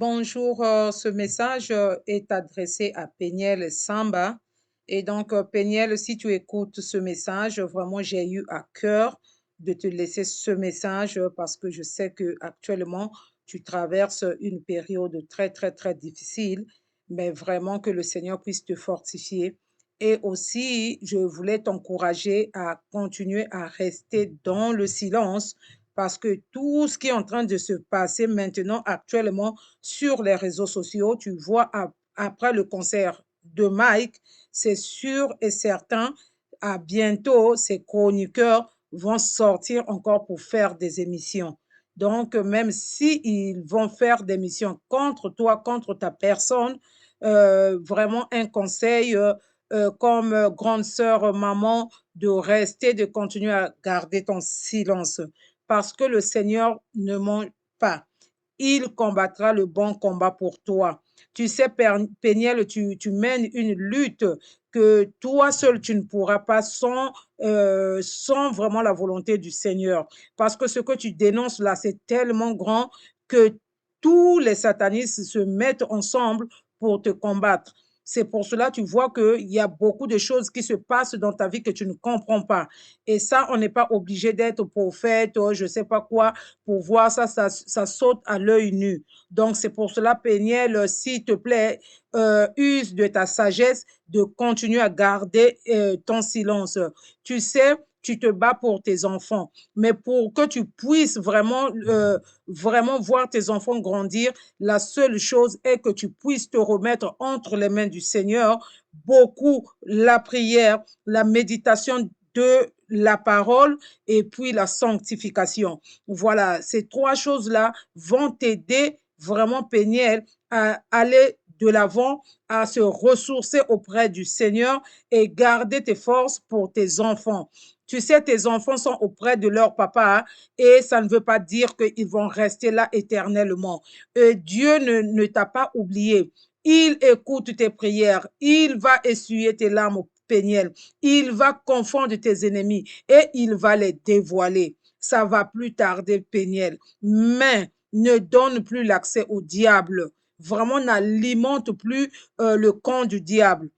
Bonjour, ce message est adressé à Péniel Samba. Et donc, Péniel, si tu écoutes ce message, vraiment, j'ai eu à cœur de te laisser ce message parce que je sais que actuellement, tu traverses une période très, très, très difficile, mais vraiment que le Seigneur puisse te fortifier. Et aussi, je voulais t'encourager à continuer à rester dans le silence parce que tout ce qui est en train de se passer maintenant, actuellement, sur les réseaux sociaux. Tu vois, après le concert de Mike, c'est sûr et certain, à bientôt, ces chroniqueurs vont sortir encore pour faire des émissions. Donc, même s'ils vont faire des émissions contre toi, contre ta personne, vraiment un conseil comme grande sœur, maman, de rester, de continuer à garder ton silence parce que le Seigneur ne ment pas. Il combattra le bon combat pour toi. Tu sais, Péniel, tu mènes une lutte que toi seul tu ne pourras pas sans vraiment la volonté du Seigneur. Parce que ce que tu dénonces là, c'est tellement grand que tous les satanistes se mettent ensemble pour te combattre. C'est pour cela que tu vois qu'il y a beaucoup de choses qui se passent dans ta vie que tu ne comprends pas. Et ça, on n'est pas obligé d'être prophète, je ne sais pas quoi, pour voir ça, ça saute à l'œil nu. Donc, c'est pour cela, Péniel, s'il te plaît, use de ta sagesse de continuer à garder ton silence. Tu sais, tu te bats pour tes enfants, mais pour que tu puisses vraiment voir tes enfants grandir, la seule chose est que tu puisses te remettre entre les mains du Seigneur, beaucoup la prière, la méditation de la parole et puis la sanctification. Voilà, ces trois choses-là vont t'aider vraiment, Péniel, à aller de l'avant, à se ressourcer auprès du Seigneur et garder tes forces pour tes enfants. Tu sais, tes enfants sont auprès de leur papa hein, et ça ne veut pas dire qu'ils vont rester là éternellement. Dieu ne t'a pas oublié. Il écoute tes prières. Il va essuyer tes larmes, Péniel. Il va confondre tes ennemis et il va les dévoiler. Ça va plus tarder, Péniel. Mais ne donne plus l'accès au diable. Vraiment, n'alimente plus le camp du diable.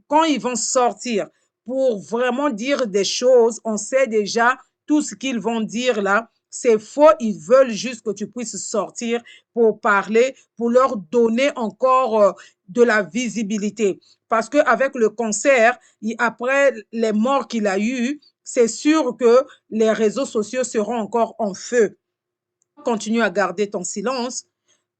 Quand ils vont sortir pour vraiment dire des choses, on sait déjà tout ce qu'ils vont dire là. C'est faux, ils veulent juste que tu puisses sortir pour parler, pour leur donner encore de la visibilité. Parce qu'avec le concert, après les morts qu'il a eues, c'est sûr que les réseaux sociaux seront encore en feu. Continue à garder ton silence,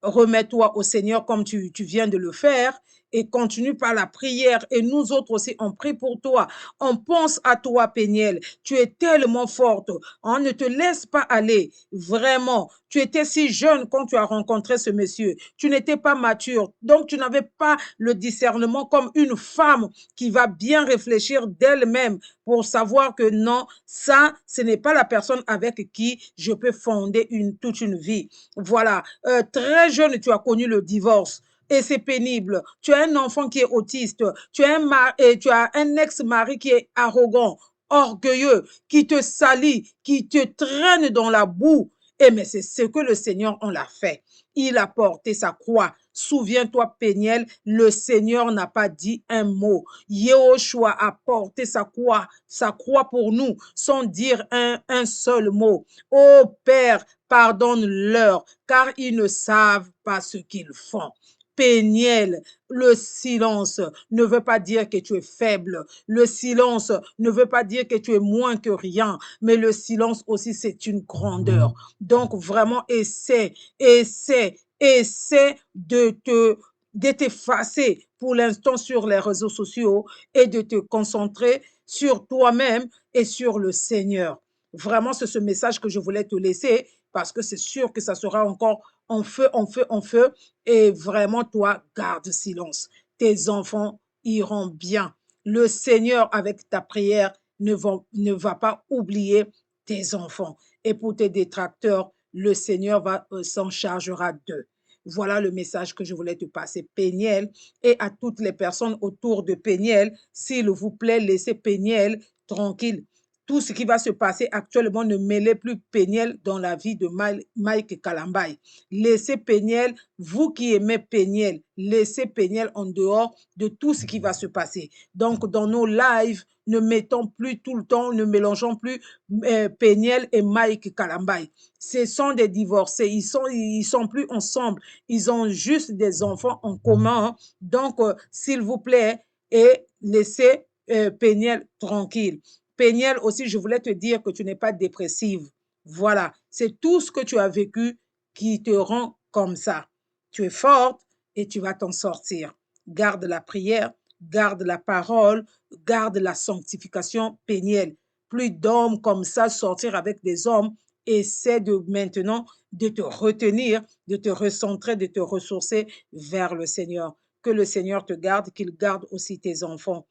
remets-toi au Seigneur comme tu viens de le faire et continue par la prière. Et nous autres aussi, on prie pour toi. On pense à toi, Péniel. Tu es tellement forte. On ne te laisse pas aller. Vraiment. Tu étais si jeune quand tu as rencontré ce monsieur. Tu n'étais pas mature. Donc, tu n'avais pas le discernement comme une femme qui va bien réfléchir d'elle-même pour savoir que non, ça, ce n'est pas la personne avec qui je peux fonder toute une vie. Voilà. Très jeune, tu as connu le divorce. Et c'est pénible. Tu as un enfant qui est autiste. Tu as un ex-mari qui est arrogant, orgueilleux, qui te salit, qui te traîne dans la boue. Et mais c'est ce que le Seigneur en l'a fait. Il a porté sa croix. Souviens-toi, Péniel, le Seigneur n'a pas dit un mot. Yehoshua a porté sa croix pour nous, sans dire un seul mot. Ô Père, pardonne-leur, car ils ne savent pas ce qu'ils font. Péniel, le silence ne veut pas dire que tu es faible. Le silence ne veut pas dire que tu es moins que rien. Mais le silence aussi, c'est une grandeur. Donc, vraiment, essaie de t'effacer pour l'instant sur les réseaux sociaux et de te concentrer sur toi-même et sur le Seigneur. Vraiment, c'est ce message que je voulais te laisser parce que c'est sûr que ça sera encore en feu, en feu, en feu. Et vraiment, toi, garde silence. Tes enfants iront bien. Le Seigneur, avec ta prière, ne va pas oublier tes enfants. Et pour tes détracteurs, le Seigneur s'en chargera d'eux. Voilà le message que je voulais te passer, Péniel, et à toutes les personnes autour de Péniel. S'il vous plaît, laissez Péniel tranquille. tout ce qui va se passer actuellement, ne mêlez plus Péniel dans la vie de Mike Kalambay. Laissez Péniel, vous qui aimez Péniel, laissez Péniel en dehors de tout ce qui va se passer. Donc, dans nos lives, ne mettons plus tout le temps, ne mélangeons plus Péniel et Mike Kalambay. Ce sont des divorcés, ils sont plus ensemble, ils ont juste des enfants en commun. Donc, s'il vous plaît, et laissez Péniel tranquille. Péniel aussi, je voulais te dire que tu n'es pas dépressive. Voilà, c'est tout ce que tu as vécu qui te rend comme ça. Tu es forte et tu vas t'en sortir. Garde la prière, garde la parole, garde la sanctification, Péniel. Plus d'hommes comme ça sortir avec des hommes. Essaie de maintenant de te retenir, de te recentrer, de te ressourcer vers le Seigneur. Que le Seigneur te garde, qu'il garde aussi tes enfants.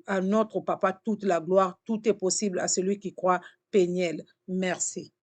À notre Papa toute la gloire, tout est possible à celui qui croit. Péniel. Merci.